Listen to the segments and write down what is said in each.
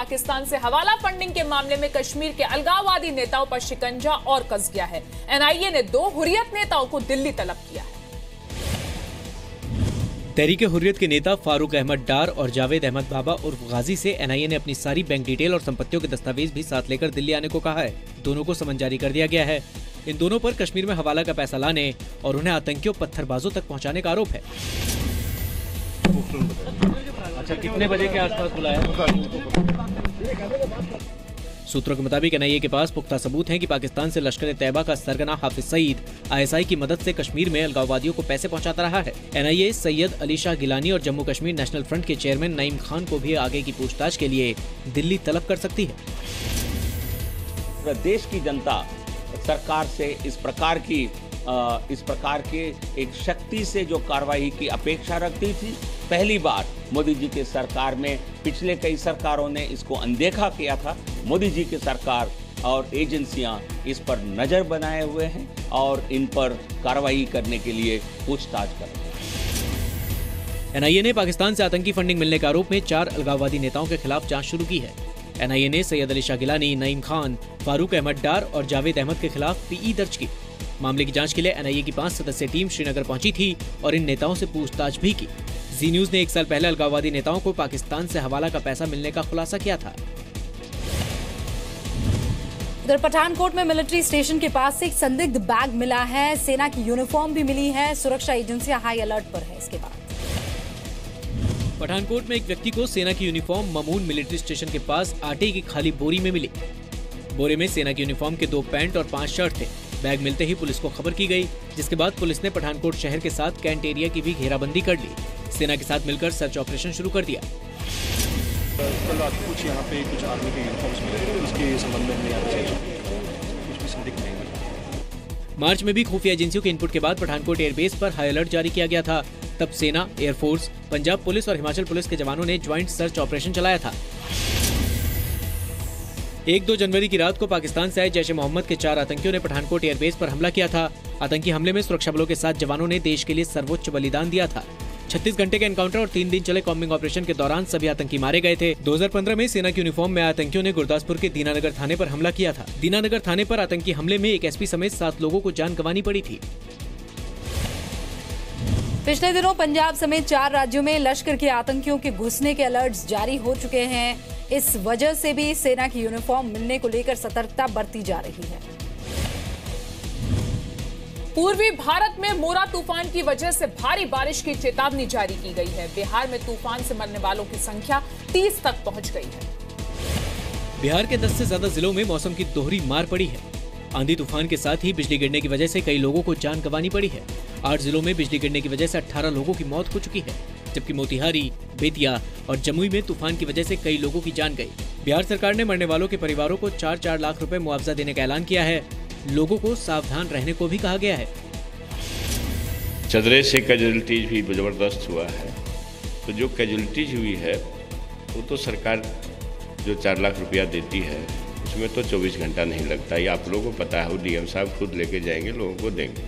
पाकिस्तान से हवाला फंडिंग के मामले में कश्मीर के अलगाववादी नेताओं पर शिकंजा और कस गया है। एनआईए ने 2 हुर्रियत नेताओं को दिल्ली तलब किया है। तहरीक-ए-हुर्रियत के नेता फारूक अहमद डार और जावेद अहमद बाबा उर्फ गाजी से एनआईए ने अपनी सारी बैंक डिटेल और संपत्तियों के दस्तावेज भी साथ लेकर दिल्ली आने को कहा है। दोनों को समन जारी कर दिया गया है। इन दोनों पर कश्मीर में हवाला का पैसा लाने और उन्हें आतंकियों पत्थरबाजों तक पहुंचाने का आरोप है। अच्छा, कितने बजे के आसपास बुलाया? सूत्रों के मुताबिक एनआईए के पास पुख्ता सबूत हैं कि पाकिस्तान से लश्कर-ए-तैयबा का सरगना हाफिज सईद आईएसआई की मदद से कश्मीर में अलगाववादियों को पैसे पहुंचाता रहा है। एनआईए सैयद अली शाह गिलानी और जम्मू कश्मीर नेशनल फ्रंट के चेयरमैन नईम खान को भी आगे की पूछताछ के लिए दिल्ली तलब कर सकती है। देश की जनता सरकार से इस प्रकार के एक शक्ति से जो कार्रवाई की अपेक्षा रखती थी, पहली बार मोदी जी के सरकार में, पिछले कई सरकारों ने इसको अनदेखा किया था। मोदी जी की सरकार और एजेंसियां इस पर नजर बनाए हुए हैं और इन पर कार्रवाई करने के लिए पूछताछ कर रहे हैं। एनआईए ने पाकिस्तान से आतंकी फंडिंग मिलने के आरोप में 4 अलगाववादी नेताओं के खिलाफ जांच शुरू की है। एनआईए ने सैयद अली शाह गिलानी, नईम खान, फारूक अहमद डार और जावेद अहमद के खिलाफ पीई दर्ज की। मामले की जांच के लिए एनआईए की 5 सदस्यीय टीम श्रीनगर पहुंची थी और इन नेताओं से पूछताछ भी की। जी न्यूज ने 1 साल पहले अलगाववादी नेताओं को पाकिस्तान से हवाला का पैसा मिलने का खुलासा किया था। उधर पठानकोट में मिलिट्री स्टेशन के पास से एक संदिग्ध बैग मिला है। सेना की यूनिफॉर्म भी मिली है। सुरक्षा एजेंसियां हाई अलर्ट पर है। इसके बाद पठानकोट में एक व्यक्ति को सेना की यूनिफॉर्म ममून मिलिट्री स्टेशन के पास आटे की खाली बोरी में मिली। बोरे में सेना की यूनिफॉर्म के 2 पैंट और 5 शर्ट थे। बैग मिलते ही पुलिस को खबर की गई, जिसके बाद पुलिस ने पठानकोट शहर के साथ कैंट एरिया की भी घेराबंदी कर ली। सेना के साथ मिलकर सर्च ऑपरेशन शुरू कर दिया। कल रात कुछ यहाँ पे कुछ आर्मी के यूनिफॉर्म्स मिले, उसके संबंध में कुछ भी संदिग्ध नहीं मिला। मार्च में भी खुफिया एजेंसियों के इनपुट के बाद पठानकोट एयरबेस पर हाई अलर्ट जारी किया गया था। तब सेना, एयरफोर्स, पंजाब पुलिस और हिमाचल पुलिस के जवानों ने ज्वाइंट सर्च ऑपरेशन चलाया था। 1-2 जनवरी की रात को पाकिस्तान से आए जैश-ए-मोहम्मद के 4 आतंकियों ने पठानकोट एयरबेस पर हमला किया था। आतंकी हमले में सुरक्षा बलों के साथ जवानों ने देश के लिए सर्वोच्च बलिदान दिया था। 36 घंटे के एनकाउंटर और 3 दिन चले कॉम्बिंग ऑपरेशन के दौरान सभी आतंकी मारे गए थे। 2015 में सेना की यूनिफॉर्म में आतंकियों ने गुरदासपुर के दीनानगर थाने पर हमला किया था। दीनानगर थाने पर आतंकी हमले में एक एसपी समेत 7 लोगों को जान गंवानी पड़ी थी। पिछले दिनों पंजाब समेत 4 राज्यों में लश्कर के आतंकियों के घुसने के अलर्ट्स जारी हो चुके हैं। इस वजह से भी सेना की यूनिफॉर्म मिलने को लेकर सतर्कता बरती जा रही है। पूर्वी भारत में मोरा तूफान की वजह से भारी बारिश की चेतावनी जारी की गई है। बिहार में तूफान से मरने वालों की संख्या 30 तक पहुंच गई है। बिहार के 10 से ज्यादा जिलों में मौसम की दोहरी मार पड़ी है। आंधी तूफान के साथ ही बिजली गिरने की वजह से कई लोगों को जान गंवानी पड़ी है। 8 जिलों में बिजली गिरने की वजह से 18 लोगों की मौत हो चुकी है, जबकि मोतिहारी, बेतिया और जमुई में तूफान की वजह से कई लोगों की जान गई। बिहार सरकार ने मरने वालों के परिवारों को 4-4 लाख रुपए मुआवजा देने का ऐलान किया है। लोगों को सावधान रहने को भी कहा गया है। चदरे से कैजुअलिटीज भी जबरदस्त हुआ है, तो जो कैजुअलिटीज हुई है वो तो सरकार जो 4 लाख रुपया देती है उसमें तो 24 घंटा नहीं लगता। ये आप लोगों को पता है, वो डीएम साहब खुद लेके जाएंगे, लोगों को देंगे।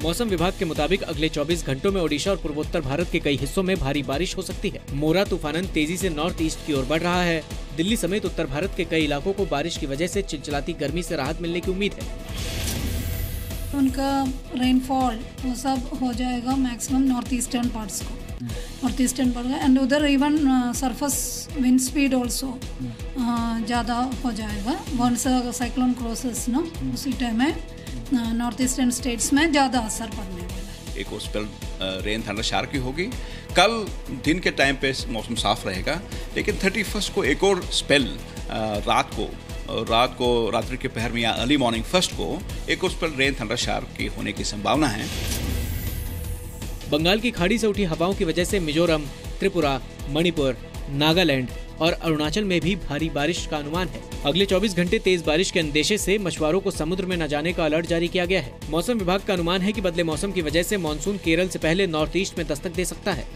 मौसम विभाग के मुताबिक अगले 24 घंटों में ओडिशा और पूर्वोत्तर भारत के कई हिस्सों में भारी बारिश हो सकती है। मोरा तूफान तेजी से नॉर्थ ईस्ट की ओर बढ़ रहा है। दिल्ली समेत उत्तर भारत के कई इलाकों को बारिश की वजह से चिलचिलाती गर्मी से राहत मिलने की उम्मीद है। उनका रेनफॉल वो सब हो जाएगा मैक्सिमम नॉर्थ ईस्टर्न पार्ट्स को, नॉर्थ ईस्टर्न पार्ट एंड उधर even surface wind speed also ज़्यादा हो जाएगा। वंस साइक्लोन क्रॉसेस ना, उसी टाइम में नॉर्थ ईस्टर्न स्टेट्स में ज़्यादा असर पड़ने वाला है। एक स्पेल रेन थंडर शार की होगी। कल दिन के टाइम पे मौसम साफ रहेगा, लेकिन 31 को एक और स्पेल रात को रात्रि के पहर में या अर्ली मॉर्निंग 1 को एक और स्पेल रेन थंडर शार की होने की संभावना है। बंगाल की खाड़ी से उठी हवाओं की वजह से मिजोरम, त्रिपुरा, मणिपुर, नागालैंड और अरुणाचल में भी भारी बारिश का अनुमान है। अगले 24 घंटे तेज बारिश के अंदेशे से मछुआरों को समुद्र में न जाने का अलर्ट जारी किया गया है। मौसम विभाग का अनुमान है कि बदले मौसम की वजह से मानसून केरल से पहले नॉर्थ ईस्ट में दस्तक दे सकता है।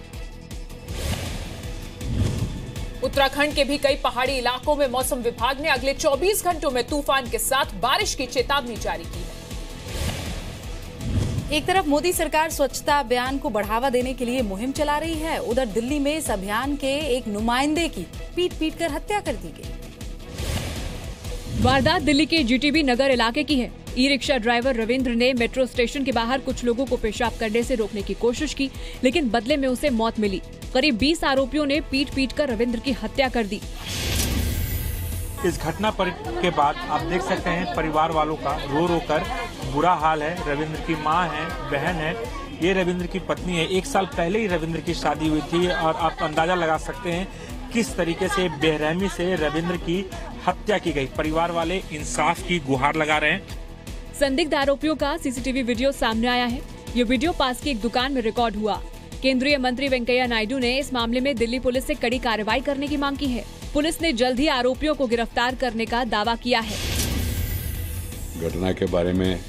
उत्तराखंड के भी कई पहाड़ी इलाकों में मौसम विभाग ने अगले 24 घंटों में तूफान के साथ बारिश की चेतावनी जारी की है। एक तरफ मोदी सरकार स्वच्छता अभियान को बढ़ावा देने के लिए मुहिम चला रही है, उधर दिल्ली में इस अभियान के एक नुमाइंदे की पीट कर हत्या कर दी गई। वारदात दिल्ली के जीटीबी नगर इलाके की है। ई रिक्शा ड्राइवर रविंद्र ने मेट्रो स्टेशन के बाहर कुछ लोगों को पेशाब करने से रोकने की कोशिश की, लेकिन बदले में उसे मौत मिली। करीब 20 आरोपियों ने पीट कर रविंद्र की हत्या कर दी। इस घटना के बाद आप देख सकते हैं परिवार वालों का रो कर बुरा हाल है। रविंद्र की मां है, बहन है, ये रविंद्र की पत्नी है। 1 साल पहले ही रविंद्र की शादी हुई थी और आप अंदाजा लगा सकते हैं किस तरीके से बेरहमी से रविंद्र की हत्या की गई। परिवार वाले इंसाफ की गुहार लगा रहे हैं। संदिग्ध आरोपियों का सीसीटीवी वीडियो सामने आया है। ये वीडियो पास की एक दुकान में रिकॉर्ड हुआ। केंद्रीय मंत्री वेंकैया नायडू ने इस मामले में दिल्ली पुलिस से कड़ी कार्रवाई करने की मांग की है। पुलिस ने जल्द ही आरोपियों को गिरफ्तार करने का दावा किया है। घटना के बारे में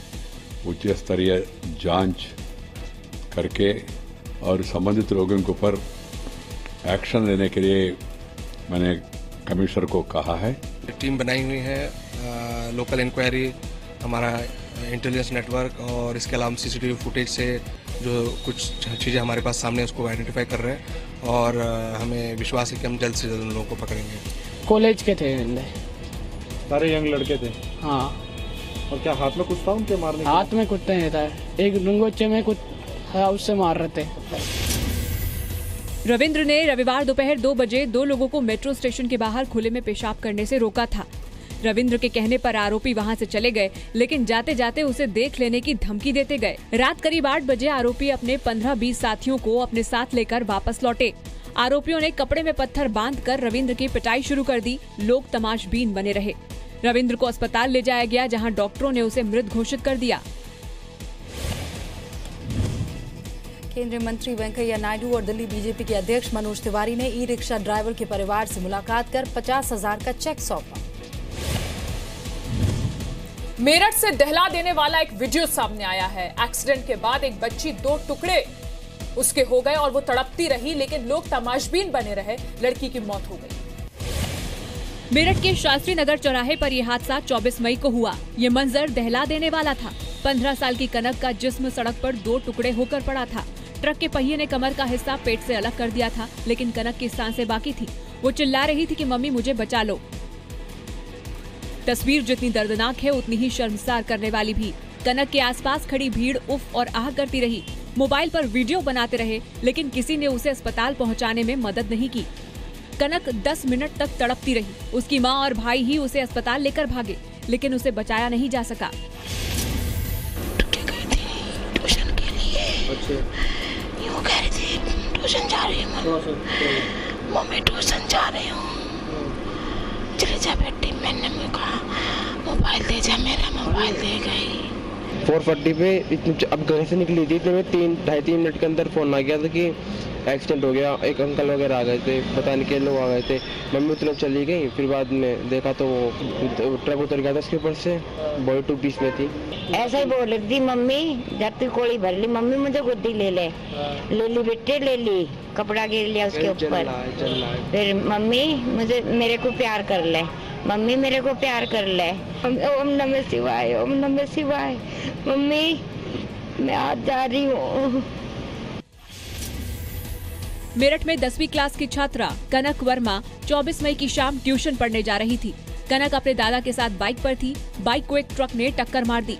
उच्च स्तरीय जांच करके और संबंधित लोगों के ऊपर एक्शन लेने के लिए मैंने कमिश्नर को कहा है। टीम बनाई हुई है, लोकल इंक्वायरी, हमारा इंटेलिजेंस नेटवर्क और इसके अलावा सीसीटीवी फुटेज से जो कुछ चीज़ें हमारे पास सामने है उसको आइडेंटिफाई कर रहे हैं और हमें विश्वास है कि हम जल्द से जल्द उन लोगों को पकड़ेंगे। कॉलेज के थे, सारे यंग लड़के थे। हाँ। और क्या हाथ में कुछ था उनके मारने? हाथ में कुछ नहीं था, एक लंगोचे में कुछ था, उससे मार रहे थे। रविंद्र ने रविवार दोपहर 2 बजे 2 लोगों को मेट्रो स्टेशन के बाहर खुले में पेशाब करने से रोका था। रविंद्र के कहने पर आरोपी वहां से चले गए, लेकिन जाते जाते उसे देख लेने की धमकी देते गए। रात करीब 8 बजे आरोपी अपने 15-20 साथियों को अपने साथ लेकर वापस लौटे। आरोपियों ने कपड़े में पत्थर बांधकर रविंद्र की पिटाई शुरू कर दी। लोग तमाशबीन बने रहे। रविंद्र को अस्पताल ले जाया गया, जहां डॉक्टरों ने उसे मृत घोषित कर दिया। केंद्रीय मंत्री वेंकैया नायडू और दिल्ली बीजेपी के अध्यक्ष मनोज तिवारी ने ई रिक्शा ड्राइवर के परिवार से मुलाकात कर 50,000 का चेक सौंपा। मेरठ से दहला देने वाला एक वीडियो सामने आया है। एक्सीडेंट के बाद एक बच्ची 2 टुकड़े उसके हो गए और वो तड़पती रही, लेकिन लोग तमाशबीन बने रहे। लड़की की मौत हो गई। मेरठ के शास्त्री नगर चौराहे पर यह हादसा 24 मई को हुआ। ये मंजर दहला देने वाला था। 15 साल की कनक का जिस्म सड़क पर 2 टुकड़े होकर पड़ा था। ट्रक के पहिए ने कमर का हिस्सा पेट से अलग कर दिया था, लेकिन कनक की सांसें बाकी थी। वो चिल्ला रही थी कि मम्मी मुझे बचा लो। तस्वीर जितनी दर्दनाक है उतनी ही शर्मसार करने वाली भी। कनक के आसपास खड़ी भीड़ उफ और आह करती रही। मोबाइल पर वीडियो बनाते रहे, लेकिन किसी ने उसे अस्पताल पहुंचाने में मदद नहीं की। कनक 10 मिनट तक तड़पती रही। उसकी मां और भाई ही उसे अस्पताल लेकर भागे, लेकिन उसे बचाया नहीं जा सका। ट्यूशन के लिए यूँ कह रही थी, ट्यूशन जा रही हूँ मम्मी, ट्यूशन जा रही हूँ, चले जा बेटी। मैंने कहा मोबाइल दे जा, मेरा मोबाइल दे गई। 440 पे अब घर से निकली थी, इतने में 2.5-3 मिनट के अंदर फोन आ गया था कि एक्सीडेंट हो गया। एक अंकल वगैरह आ गए थे, पता नहीं क्या लोग आ गए थे। मम्मी उतने चली गई, फिर बाद में देखा तो वो ट्रक उतर गया था उसके ऊपर से, बॉडी 2 पीस में थी। ऐसा ही बोल रही थी मम्मी, जब तक कोड़ी भर ली, मम्मी मुझे गोदी ले ले ली बेटे, ले ली, कपड़ा गिर लिया उसके ऊपर। फिर मम्मी मुझे मेरे को प्यार कर ले, मम्मी मेरे को प्यार कर ले, ओम नमः शिवाय, ओम नमः शिवाय। मम्मी मैं आज जा रही हूँ। मेरठ में 10वीं क्लास की छात्रा कनक वर्मा 24 मई की शाम ट्यूशन पढ़ने जा रही थी। कनक अपने दादा के साथ बाइक पर थी। बाइक को एक ट्रक ने टक्कर मार दी।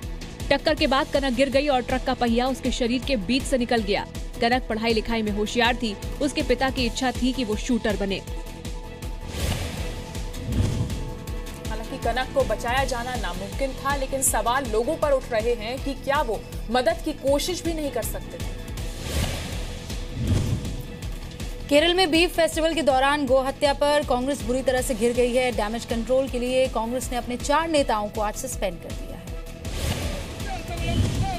टक्कर के बाद कनक गिर गई और ट्रक का पहिया उसके शरीर के बीच से निकल गया। कनक पढ़ाई लिखाई में होशियार थी। उसके पिता की इच्छा थी कि वो शूटर बने। हालांकि कनक को बचाया जाना नामुमकिन था, लेकिन सवाल लोगों पर उठ रहे हैं कि क्या वो मदद की कोशिश भी नहीं कर सकते थे। केरल में बीफ फेस्टिवल के दौरान गौ हत्या पर कांग्रेस बुरी तरह से घिर गई है। डैमेज कंट्रोल के लिए कांग्रेस ने अपने 4 नेताओं को आज सस्पेंड कर दिया है।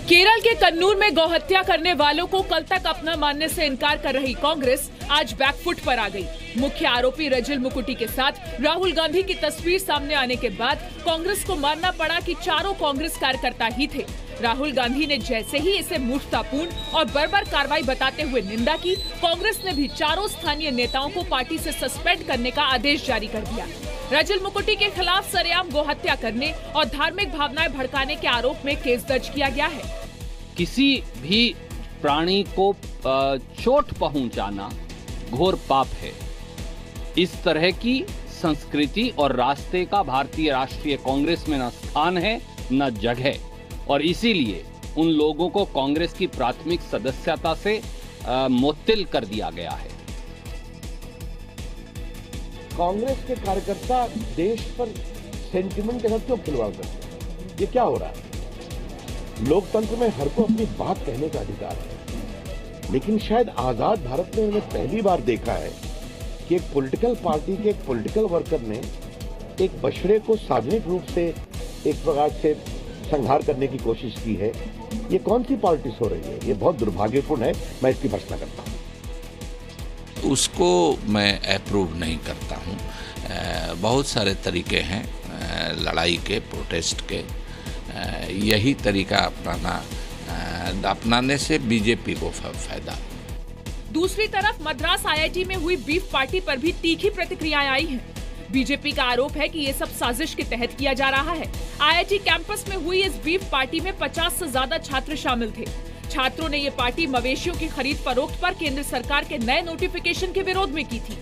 केरल के कन्नूर में गौ हत्या करने वालों को कल तक अपना मानने से इनकार कर रही कांग्रेस आज बैकफुट पर आ गई। मुख्य आरोपी रजिल मुकुटी के साथ राहुल गांधी की तस्वीर सामने आने के बाद कांग्रेस को मानना पड़ा कि चारों कांग्रेस कार्यकर्ता ही थे। राहुल गांधी ने जैसे ही इसे मूर्खतापूर्ण और बर्बर कार्रवाई बताते हुए निंदा की, कांग्रेस ने भी चारों स्थानीय नेताओं को पार्टी से सस्पेंड करने का आदेश जारी कर दिया। रजिल मुकुटी के खिलाफ सरेआम गौ हत्या करने और धार्मिक भावनाएं भड़काने के आरोप में केस दर्ज किया गया है। किसी भी प्राणी को चोट पहुंचाना घोर पाप है। इस तरह की संस्कृति और रास्ते का भारतीय राष्ट्रीय कांग्रेस में न स्थान है न जगह, और इसीलिए उन लोगों को कांग्रेस की प्राथमिक सदस्यता से मुअत्तिल कर दिया गया है। कांग्रेस के कार्यकर्ता देश पर सेंटिमेंट के साथ क्यों खिलवाड़ करते हैं? ये क्या हो रहा है? लोकतंत्र में हर को अपनी बात कहने का अधिकार है, लेकिन शायद आजाद भारत में मैंने पहली बार देखा है कि एक पॉलिटिकल पार्टी के एक पॉलिटिकल वर्कर ने एक बछड़े को सार्वजनिक रूप से एक प्रकार से संहार करने की कोशिश की है। ये कौन सी पॉलिटिक्स हो रही है? ये बहुत दुर्भाग्यपूर्ण है, मैं इसकी भर्त्सना करता हूँ। उसको मैं अप्रूव नहीं करता हूँ। बहुत सारे तरीके हैं लड़ाई के, प्रोटेस्ट के। यही तरीका अपनाने से बीजेपी को फायदा। दूसरी तरफ मद्रास आईआईटी में हुई बीफ पार्टी पर भी तीखी प्रतिक्रियाएं आई हैं। बीजेपी का आरोप है कि ये सब साजिश के तहत किया जा रहा है। आईआईटी कैंपस में हुई इस बीफ पार्टी में 50 से ज्यादा छात्र शामिल थे। छात्रों ने ये पार्टी मवेशियों की खरीद फरोख्त पर केंद्र सरकार के नए नोटिफिकेशन के विरोध में की थी।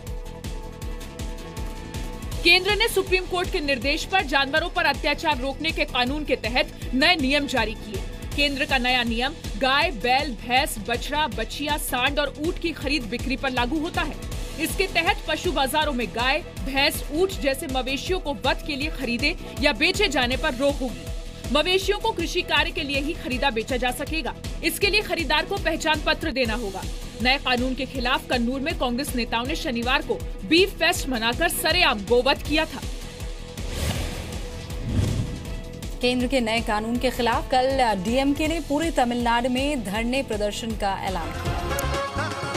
केंद्र ने सुप्रीम कोर्ट के निर्देश पर जानवरों पर अत्याचार रोकने के कानून के तहत नए नियम जारी किए। केंद्र का नया नियम गाय, बैल, भैंस, बछड़ा, बछिया, सांड और ऊंट की खरीद बिक्री पर लागू होता है। इसके तहत पशु बाजारों में गाय, भैंस, ऊंट जैसे मवेशियों को वध के लिए खरीदे या बेचे जाने पर रोक होगी। मवेशियों को कृषि कार्य के लिए ही खरीदा बेचा जा सकेगा। इसके लिए खरीदार को पहचान पत्र देना होगा। नए कानून के खिलाफ कन्नूर में कांग्रेस नेताओं ने शनिवार को बीफ फेस्ट मनाकर सरेआम गोवध किया था। केंद्र के नए कानून के खिलाफ कल डीएमके ने पूरे तमिलनाडु में धरने प्रदर्शन का ऐलान किया।